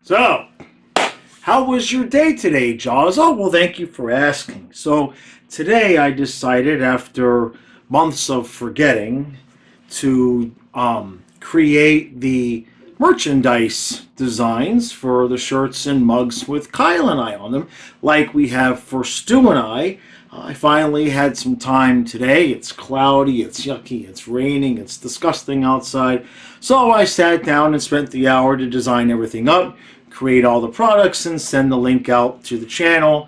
So, how was your day today, Jaws? Oh, well, thank you for asking. So, today I decided, after months of forgetting, to create the merchandise designs for the shirts and mugs with Kyle and I on them, like we have for Stu and I. I finally had some time today. It's cloudy, it's yucky, it's raining, it's disgusting outside. So I sat down and spent the hour to design everything up, create all the products, and send the link out to the channel.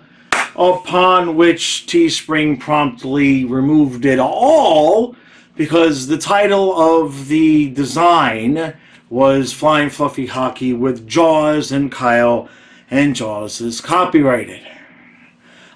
Upon which Teespring promptly removed it all because the title of the design was Flying Fluffy Hockey with Jaws and Kyle, and Jaws is copyrighted.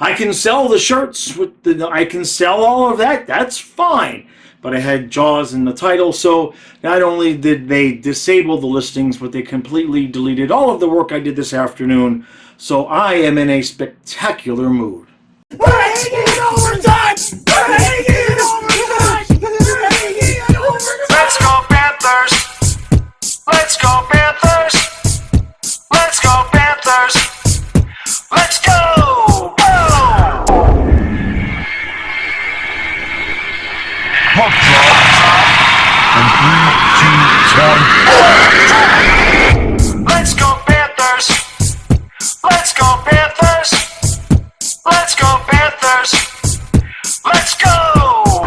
I can sell the shirts I can sell all of that. That's fine. But I had Jaws in the title, so not only did they disable the listings, but they completely deleted all of the work I did this afternoon. So I am in a spectacular mood. We're hanging overtime! We're hanging overtime! We're hanging overtime! Let's go Panthers! Let's go Panthers! Let's go Panthers! Let's go! Puck drop. And 3, 2, 1. Let's go Panthers! Let's go Panthers! Let's go Panthers! Let's go!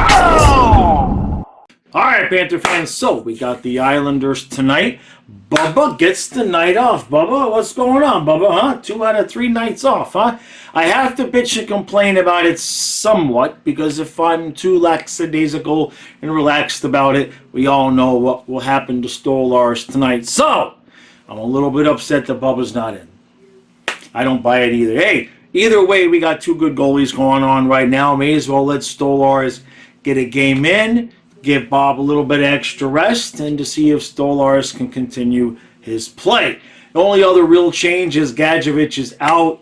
Go! Alright, Panther fans, so we got the Islanders tonight. Bubba gets the night off. Bubba, what's going on, Bubba, huh? 2 out of 3 nights off, huh? I have to bitch and complain about it somewhat, because if I'm too lackadaisical and relaxed about it, we all know what will happen to Stolarz tonight. So, I'm a little bit upset that Bubba's not in. I don't buy it either. Hey, either way, we got 2 good goalies going on right now. May as well let Stolarz get a game in, give Bob a little bit of extra rest, and to see if Stolarz can continue his play. The only other real change is Gadjevich is out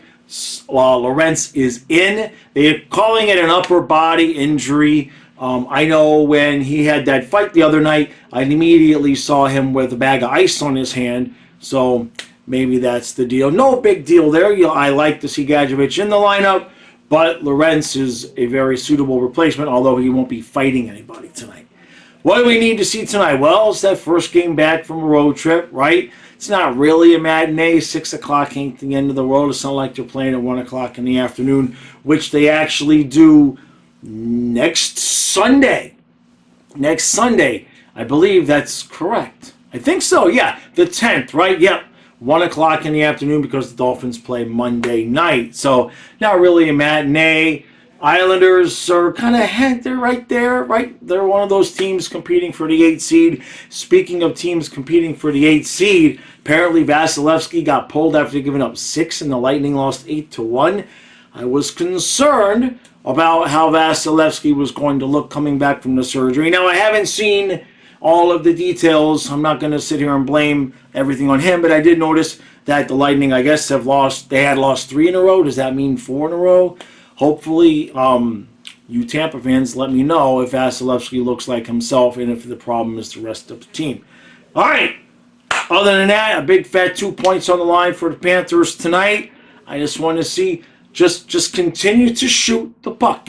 while Lorentz is in. They're calling it an upper body injury. I know when he had that fight the other night, I immediately saw him with a bag of ice on his hand. So maybe that's the deal. No big deal there. I like to see Gadjevich in the lineup, but Lorentz is a very suitable replacement, although he won't be fighting anybody tonight. What do we need to see tonight? Well, it's that first game back from a road trip, right? It's not really a matinee. 6 o'clock ain't the end of the world. It's not like they're playing at 1 o'clock in the afternoon, which they actually do next Sunday. Next Sunday. I believe that's correct. I think so, yeah. The 10th, right? Yep. 1 o'clock in the afternoon because the Dolphins play Monday night. So, not really a matinee. Islanders are kind of they're right there, right? They're one of those teams competing for the 8th seed. Speaking of teams competing for the 8th seed, apparently Vasilevsky got pulled after giving up 6 and the Lightning lost 8-1. I was concerned about how Vasilevsky was going to look coming back from the surgery. Now, I haven't seen all of the details. I'm not going to sit here and blame everything on him, but I did notice that the Lightning, I guess, they had lost 3 in a row. Does that mean 4 in a row? Hopefully, you Tampa fans let me know if Vasilevsky looks like himself and if the problem is the rest of the team. All right. Other than that, a big fat 2 points on the line for the Panthers tonight. I just want to see just continue to shoot the puck.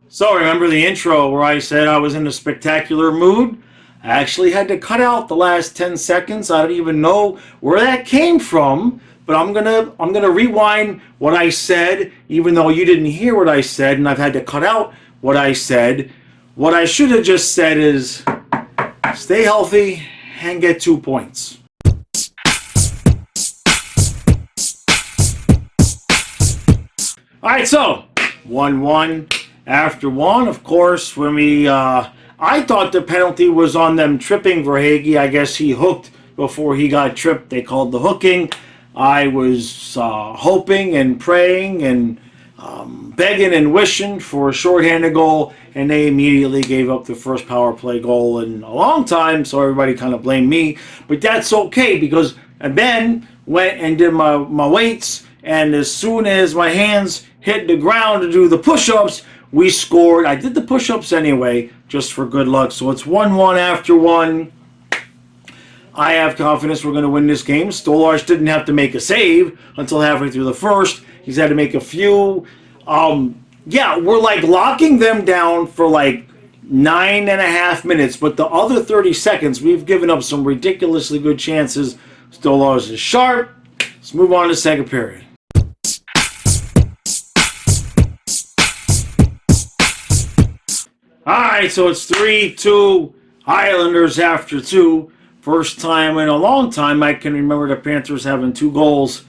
So remember the intro where I said I was in a spectacular mood? I actually had to cut out the last 10 seconds. I don't even know where that came from. But I'm gonna rewind what I said, even though you didn't hear what I said, and I've had to cut out what I said. What I should have just said is, stay healthy and get 2 points. All right, so 1-1 after 1. Of course, when I thought the penalty was on them tripping Verhaeghe. I guess he hooked before he got tripped. They called the hooking. I was hoping and praying and begging and wishing for a shorthanded goal, and they immediately gave up the first power play goal in a long time, so everybody kind of blamed me. But that's okay, because I then went and did my weights, and as soon as my hands hit the ground to do the push-ups, we scored. I did the push-ups anyway, just for good luck. So it's 1-1 after 1. I have confidence we're going to win this game. Stolarz didn't have to make a save until halfway through the first. He's had to make a few. Yeah, we're like locking them down for like 9.5 minutes, but the other 30 seconds, we've given up some ridiculously good chances. Stolarz is sharp. Let's move on to the second period. All right, so it's 3-2 Islanders after 2. First time in a long time I can remember the Panthers having 2 goals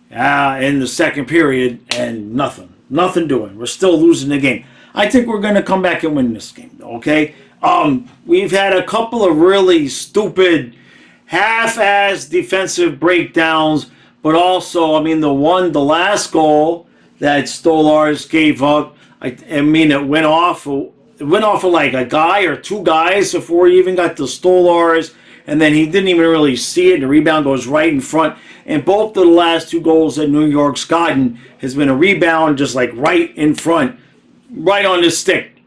in the second period and nothing doing. We're still losing the game. I think we're going to come back and win this game, okay? We've had a couple of really stupid half-ass defensive breakdowns, but also, I mean, the last goal that Stolarz gave up, I mean, it went off of like a guy or 2 guys before he even got to Stolarz, and then he didn't even really see it. The rebound goes right in front. And both of the last 2 goals that New York's gotten has been a rebound just like right in front, right on the stick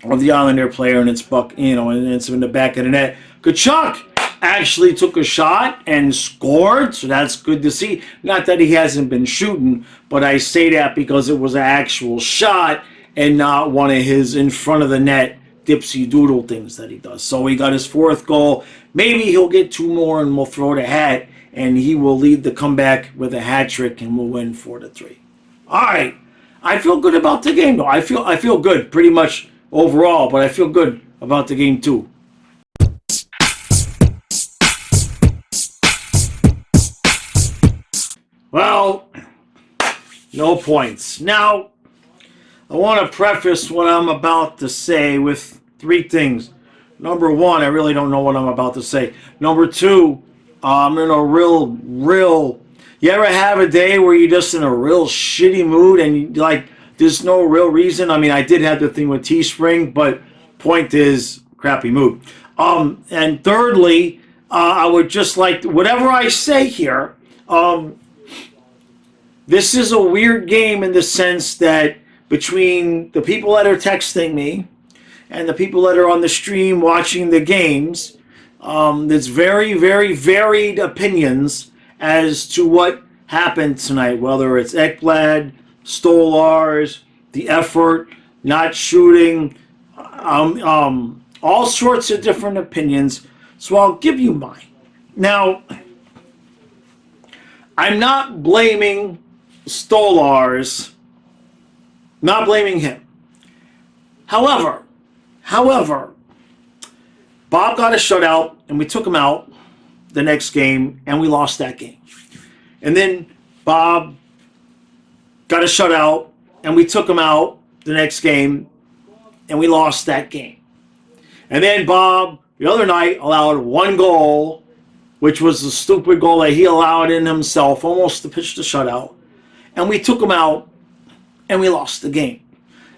of the Islander player, and it's and it's in the back of the net. Kachuk actually took a shot and scored, so that's good to see. Not that he hasn't been shooting, but I say that because it was an actual shot and not one of his in front of the net dipsy doodle things that he does. So he got his 4th goal. Maybe he'll get 2 more and we'll throw the hat, and he will lead the comeback with a hat trick, and we'll win 4-3. All right, I feel good about the game though. I feel good pretty much overall, but I feel good about the game too. Well, no points. Now, I want to preface what I'm about to say with 3 things. Number 1, I really don't know what I'm about to say. Number 2, I'm in a real. You ever have a day where you're just in a real shitty mood and there's no real reason? I mean, I did have the thing with Teespring, but point is, crappy mood. And thirdly, I would just like, whatever I say here, this is a weird game in the sense that between the people that are texting me and the people that are on the stream watching the games, there's very, very varied opinions as to what happened tonight, whether it's Ekblad, Stolarz, the effort, not shooting, all sorts of different opinions. So I'll give you mine. Now, I'm not blaming Stolarz, not blaming him. However, Bob got a shutout, and we took him out the next game, and we lost that game. And then Bob got a shutout, and we took him out the next game, and we lost that game. And then Bob, the other night, allowed 1 goal, which was the stupid goal that he allowed in himself, almost to pitch the shutout. And we took him out, and we lost the game.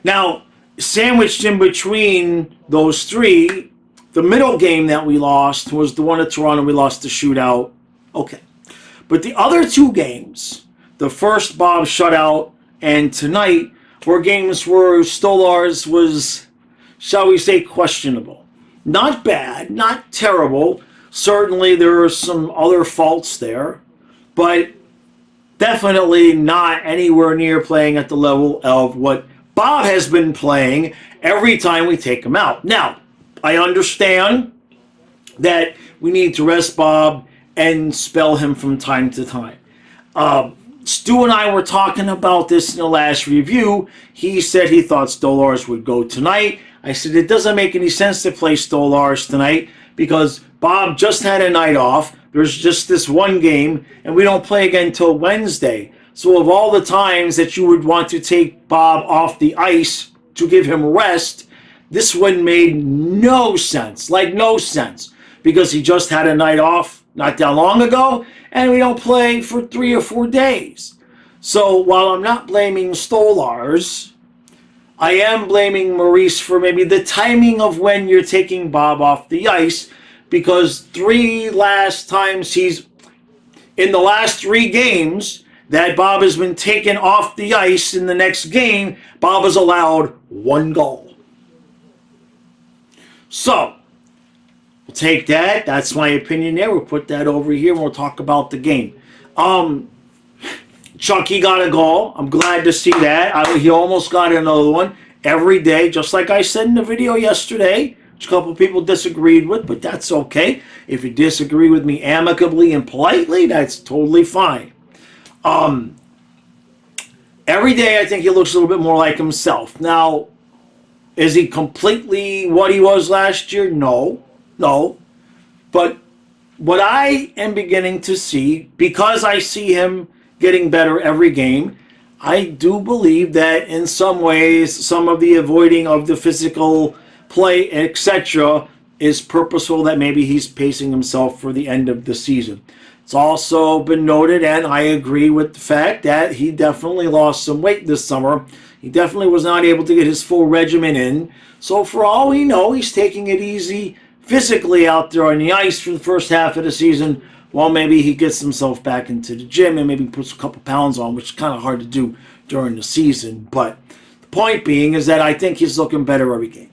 Now, sandwiched in between those 3, the middle game that we lost was the one at Toronto. We lost the shootout. Okay. But the other 2 games, the first Bob shutout and tonight, were games where Stolarz was, shall we say, questionable. Not bad, not terrible. Certainly there are some other faults there, but definitely not anywhere near playing at the level of what Bob has been playing every time we take him out. Now, I understand that we need to rest Bob and spell him from time to time. Stu and I were talking about this in the last review. He said he thought Stolarz would go tonight. I said it doesn't make any sense to play Stolarz tonight because Bob just had a night off. There's just this 1 game, and we don't play again until Wednesday. So of all the times that you would want to take Bob off the ice to give him rest, this one made no sense, like no sense, because he just had a night off not that long ago, and we don't play for 3 or 4 days. So while I'm not blaming Stolarz, I am blaming Maurice for maybe the timing of when you're taking Bob off the ice, because 3 last times in the last 3 games that Bob has been taken off the ice in the next game, Bob has allowed 1 goal. So, We'll take that. That's my opinion there. We'll put that over here and we'll talk about the game. Chucky got a goal. I'm glad to see that. He almost got another one every day, just like I said in the video yesterday, which a couple people disagreed with, but that's okay. If you disagree with me amicably and politely, that's totally fine. Every day I think he looks a little bit more like himself. Now, is he completely what he was last year? No. But what I am beginning to see, because I see him getting better every game, I do believe that in some ways, some of the avoiding of the physical play, etc., is purposeful, that maybe he's pacing himself for the end of the season. It's also been noted, and I agree with the fact, that he definitely lost some weight this summer. He definitely was not able to get his full regimen in. So for all we know, he's taking it easy physically out there on the ice for the first half of the season, while maybe he gets himself back into the gym and maybe puts a couple pounds on, which is kind of hard to do during the season. But the point being is that I think he's looking better every game.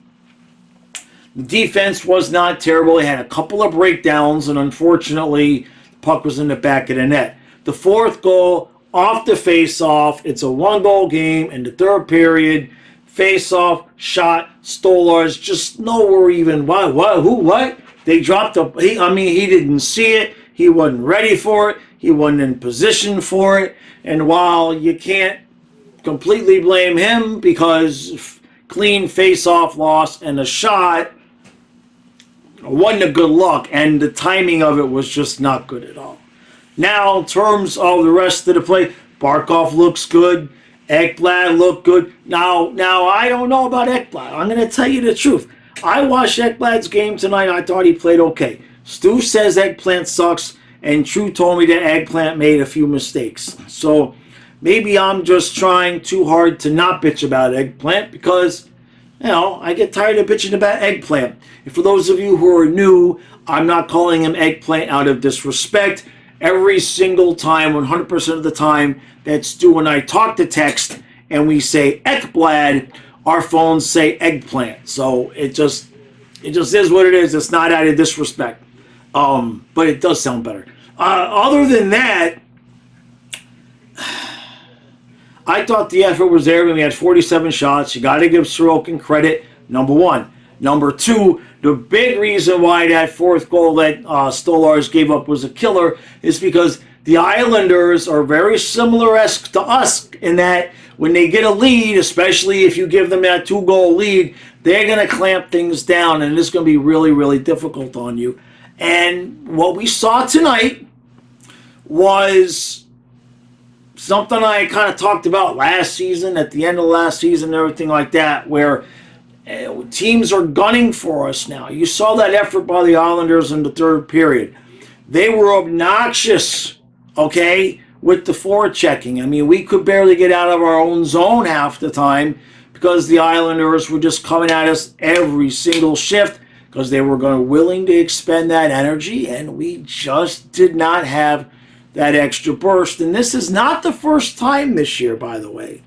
The defense was not terrible. He had a couple of breakdowns, and unfortunately, the puck was in the back of the net. The fourth goal, off the face-off. It's a one-goal game in the third period. Face-off, shot, Stolarz, just nowhere even. What? They dropped he didn't see it. He wasn't ready for it. He wasn't in position for it. And while you can't completely blame him, because clean face-off loss and a shot wasn't a good look, and the timing of it was just not good at all. Now, in terms of the rest of the play, Barkov looks good. Ekblad looked good. Now I don't know about Ekblad. I'm going to tell you the truth. I watched Ekblad's game tonight. I thought he played okay. Stu says Eggplant sucks, and True told me that Eggplant made a few mistakes. So maybe I'm just trying too hard to not bitch about Eggplant, because, I get tired of bitching about Eggplant. And for those of you who are new, I'm not calling him Eggplant out of disrespect. Every single time, 100% of the time that Stu and I talk to text and we say Ekblad, our phones say Eggplant. So it just is what it is. It's not out of disrespect. But it does sound better. Other than that, I thought the effort was there when we had 47 shots. You got to give Sorokin credit, number one. Number two, the big reason why that fourth goal that Stolarz gave up was a killer is because the Islanders are very similar-esque to us in that when they get a lead, especially if you give them that 2-goal lead, they're going to clamp things down, and it's going to be really, really difficult on you. And what we saw tonight was something I kind of talked about last season, at the end of last season, and everything like that, where teams are gunning for us now. You saw that effort by the Islanders in the third period. They were obnoxious, with the forechecking. I mean, we could barely get out of our own zone half the time because the Islanders were just coming at us every single shift because they were willing to expend that energy, and we just did not have that extra burst. And this is not the first time this year, by the way,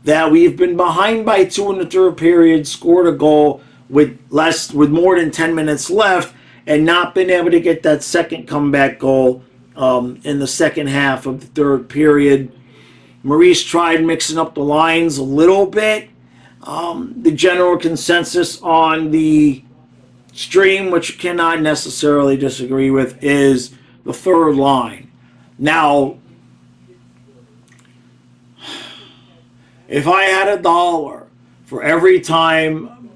that we've been behind by 2 in the third period, scored a goal with more than 10 minutes left, and not been able to get that second comeback goal in the second half of the third period. Maurice tried mixing up the lines a little bit. The general consensus on the stream, which you cannot necessarily disagree with, is the third line. Now, if I had $1 for every time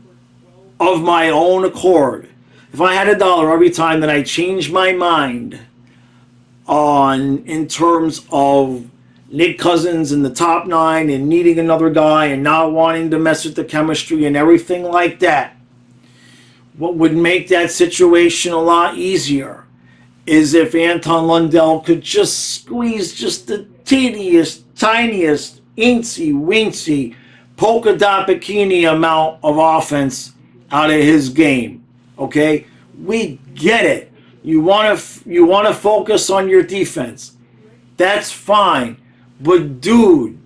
of my own accord, if I had $1 every time that I changed my mind in terms of Nick Cousins in the top 9 and needing another guy and not wanting to mess with the chemistry and everything like that, what would make that situation a lot easier is if Anton Lundell could just squeeze just the tiniest, incy-wincy, polka dot bikini amount of offense out of his game. Okay? We get it. You want to focus on your defense. That's fine. But dude,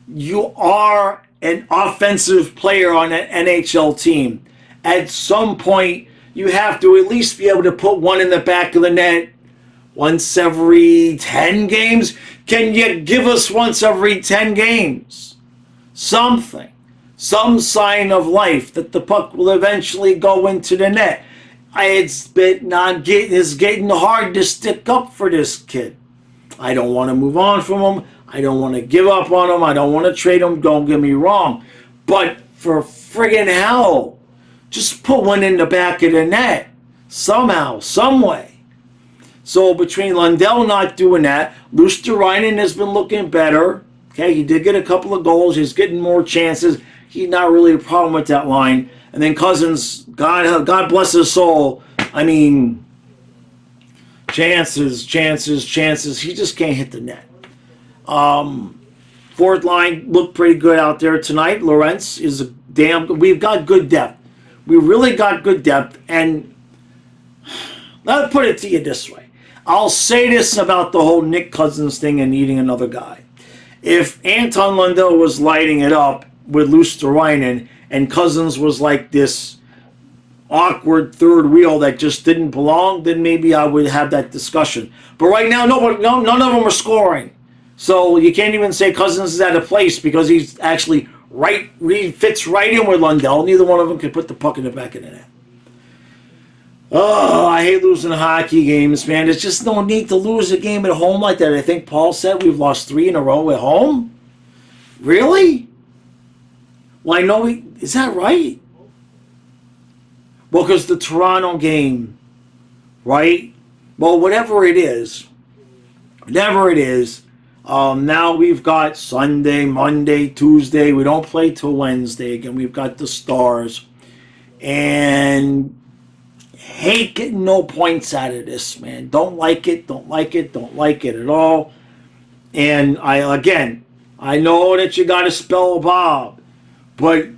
you are an offensive player on an NHL team. At some point, you have to at least be able to put one in the back of the net once every 10 games. Can you give us once every 10 games? Something. Some sign of life that the puck will eventually go into the net. It's getting hard to stick up for this kid. I don't want to move on from him. I don't want to give up on him. I don't want to trade him. Don't get me wrong. But for friggin' hell, just put one in the back of the net. Somehow, some way. So between Lundell not doing that, Luosterainen has been looking better. Okay, he did get a couple of goals. He's getting more chances. He's not really a problem with that line. And then Cousins, God bless his soul. I mean, chances. He just can't hit the net. Fourth line looked pretty good out there tonight. Lorentz is a damn good. We've got good depth. We really got good depth. And let me put it to you this way. I'll say this about the whole Nick Cousins thing and needing another guy. If Anton Lundell was lighting it up with Luosterainen and Cousins was like this awkward third wheel that just didn't belong, then maybe I would have that discussion. But right now, none of them are scoring. So you can't even say Cousins is out of place because he's actually he fits right in with Lundell. Neither one of them can put the puck in the back of the net. Oh, I hate losing hockey games, man. There's just no need to lose a game at home like that. I think Paul said we've lost 3 in a row at home. Really? Well, I know is that right? Well, because the Toronto game, right? Well, whatever it is, now we've got Sunday, Monday, Tuesday. We don't play till Wednesday again. We've got the Stars. And hate getting no points out of this, man. Don't like it at all. And I know that you got to spell Bob, but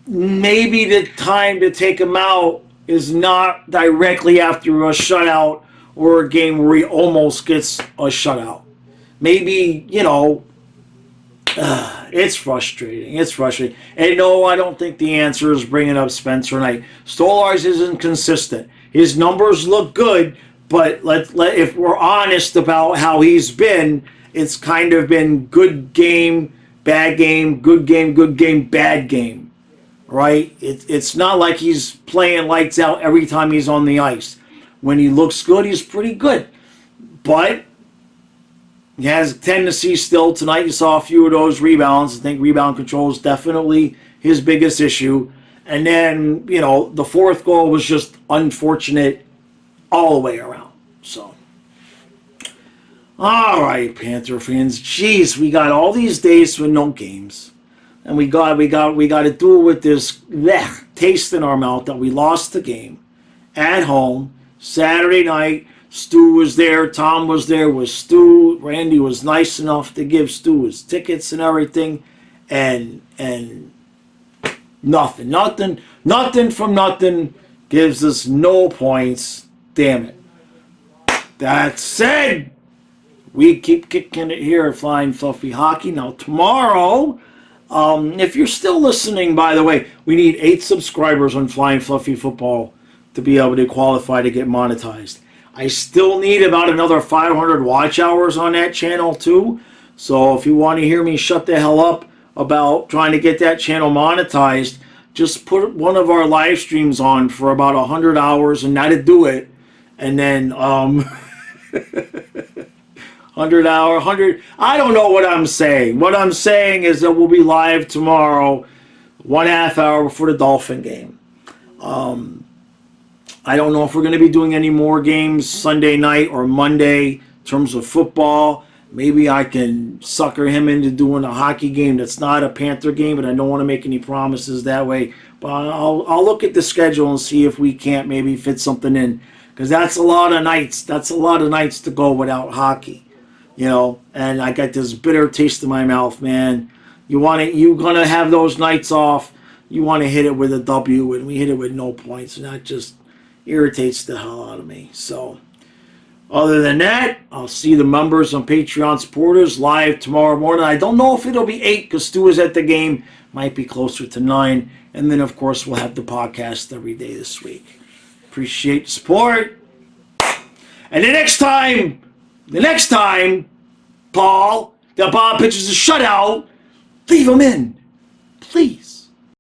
maybe the time to take him out is not directly after a shutout or a game where he almost gets a shutout. Maybe, it's frustrating. And no, I don't think the answer is bringing up Spencer Knight. Stolarz isn't consistent. His numbers look good, but if we're honest about how he's been, it's kind of been good game, bad game, good game, bad game. Right? It's not like he's playing lights out every time he's on the ice. When he looks good, he's pretty good. But he has a tendency still tonight. You saw a few of those rebounds. I think rebound control is definitely his biggest issue. And then, the fourth goal was just unfortunate all the way around. So, all right, Panther fans. Jeez, we got all these days with no games. And we got to do it with this taste in our mouth that we lost the game at home Saturday night. Stu was there. Tom was there with Stu. Randy was nice enough to give Stu his tickets and everything. And nothing from nothing gives us no points. Damn it. That said, we keep kicking it here at Flying Fluffy Hockey. Now tomorrow, if you're still listening, by the way, we need 8 subscribers on Flying Fluffy Football to be able to qualify to get monetized. I still need about another 500 watch hours on that channel too. So if you want to hear me shut the hell up about trying to get that channel monetized, just put one of our live streams on for about 100 hours and that'd do it. And then 100 I don't know what I'm saying. What I'm saying is that we'll be live tomorrow 1/2 hour before the Dolphin game. I don't know if we're going to be doing any more games Sunday night or Monday in terms of football. Maybe I can sucker him into doing a hockey game that's not a Panther game, but I don't want to make any promises that way. But I'll look at the schedule and see if we can't maybe fit something in. Because that's a lot of nights. That's a lot of nights to go without hockey. And I got this bitter taste in my mouth, man. You're going to have those nights off. You want to hit it with a W, and we hit it with no points, and that just irritates the hell out of me. So, Other than that, I'll see the members on Patreon supporters live tomorrow morning. I don't know if it'll be 8 because Stu is at the game. Might be closer to 9. And then, of course, we'll have the podcast every day this week. Appreciate the support. And the next time, Paul, that Bob pitches a shutout, leave him in. Please.